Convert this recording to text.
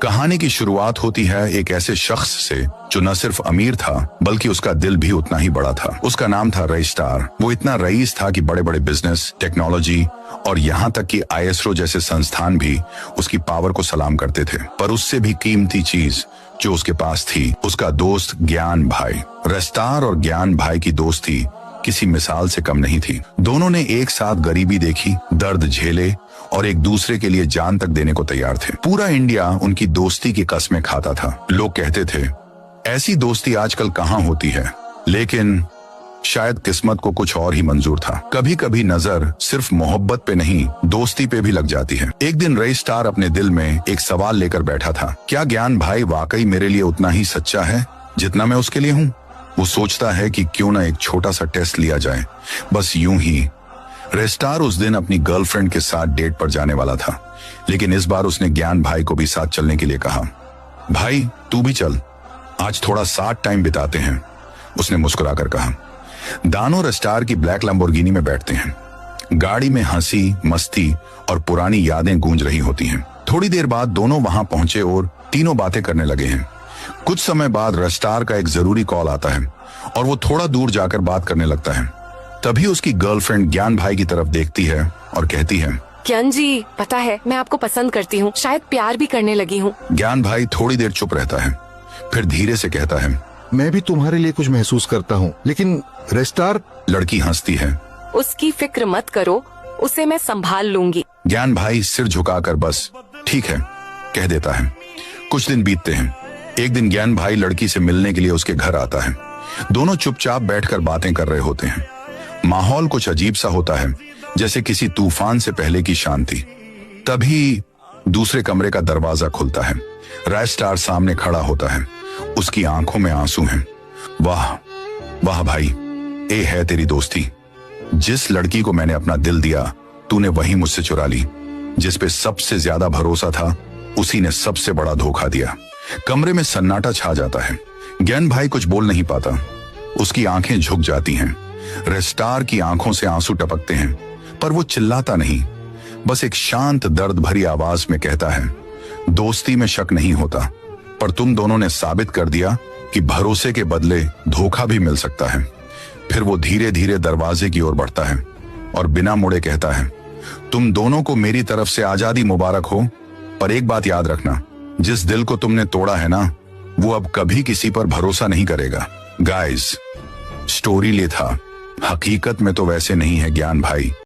कहानी की शुरुआत होती है एक ऐसे शख्स से जो न सिर्फ अमीर था बल्कि उसका दिल भी उतना ही बड़ा था। उसका नाम था रईस्टार। वो इतना रईस था कि बड़े बड़े बिजनेस, टेक्नोलॉजी और यहाँ तक कि ISRO जैसे संस्थान भी उसकी पावर को सलाम करते थे। पर उससे भी कीमती चीज जो उसके पास थी, उसका दोस्त ज्ञान भाई। रईस्टार और ज्ञान भाई की दोस्ती किसी मिसाल से कम नहीं थी। दोनों ने एक साथ गरीबी देखी, दर्द झेले और एक दूसरे के लिए जान तक देने को तैयार थे। पूरा इंडिया उनकी दोस्ती की कस्में खाता था। लोग कहते थे ऐसी दोस्ती आजकल कहाँ होती है, लेकिन शायद किस्मत को कुछ और ही मंजूर था। कभी कभी नजर सिर्फ मोहब्बत पे नहीं, दोस्ती पे भी लग जाती है। एक दिन रईस्टार अपने दिल में एक सवाल लेकर बैठा था, क्या ज्ञान भाई वाकई मेरे लिए उतना ही सच्चा है जितना मैं उसके लिए हूँ? वो सोचता है कि क्यों ना एक छोटा सा टेस्ट लिया जाए। बस यूं ही रईस्टार उस दिन अपनी गर्लफ्रेंड के साथ डेट पर जाने वाला था, लेकिन इस बार उसने ज्ञान भाई को भी साथ चलने के लिए कहा। भाई तू भी चल, आज थोड़ा साथ टाइम बिताते हैं, उसने मुस्कुराकर कहा। दानो रईस्टार की ब्लैक लैम्बोर्गिनी में बैठते हैं। गाड़ी में हंसी, मस्ती और पुरानी यादें गूंज रही होती हैं। थोड़ी देर बाद दोनों वहां पहुंचे और तीनों बातें करने लगे हैं। कुछ समय बाद रईस्टार का एक जरूरी कॉल आता है और वो थोड़ा दूर जाकर बात करने लगता है। तभी उसकी गर्लफ्रेंड ज्ञान भाई की तरफ देखती है और कहती है, ज्ञान जी, पता है मैं आपको पसंद करती हूँ, शायद प्यार भी करने लगी हूँ। ज्ञान भाई थोड़ी देर चुप रहता है, फिर धीरे से कहता है, मैं भी तुम्हारे लिए कुछ महसूस करता हूँ, लेकिन रईस्टार। लड़की हंसती है, उसकी फिक्र मत करो, उसे मैं संभाल लूंगी। ज्ञान भाई सिर झुकाकर बस ठीक है कह देता है। कुछ दिन बीतते हैं। एक दिन ज्ञान भाई लड़की से मिलने के लिए उसके घर आता है। दोनों चुपचाप बैठकर बातें कर रहे होते हैं। माहौल कुछ अजीब सा होता है, जैसे किसी तूफान से पहले की शांति। तभी दूसरे कमरे का दरवाजा खुलता है। रईस्टार सामने खड़ा होता है, उसकी आंखों में आंसू हैं। वाह वाह भाई, ये है तेरी दोस्ती। जिस लड़की को मैंने अपना दिल दिया, तूने वही मुझसे चुरा ली। जिस पे सबसे ज्यादा भरोसा था, उसी ने सबसे बड़ा धोखा दिया। कमरे में सन्नाटा छा जाता है। ज्ञान भाई कुछ बोल नहीं पाता, उसकी आंखें झुक जाती हैं। रईस्टार की आंखों से आंसू टपकते हैं, पर वो चिल्लाता नहीं, बस एक शांत दर्द भरी आवाज में कहता है, दोस्ती में शक नहीं होता, पर तुम दोनों ने साबित कर दिया कि भरोसे के बदले धोखा भी मिल सकता है। फिर वो धीरे धीरे दरवाजे की ओर बढ़ता है और बिना मुड़े कहता है, तुम दोनों को मेरी तरफ से आजादी मुबारक हो, पर एक बात याद रखना, जिस दिल को तुमने तोड़ा है ना, वो अब कभी किसी पर भरोसा नहीं करेगा। गाइस, स्टोरी ले था, हकीकत में तो वैसे नहीं है ज्ञान भाई।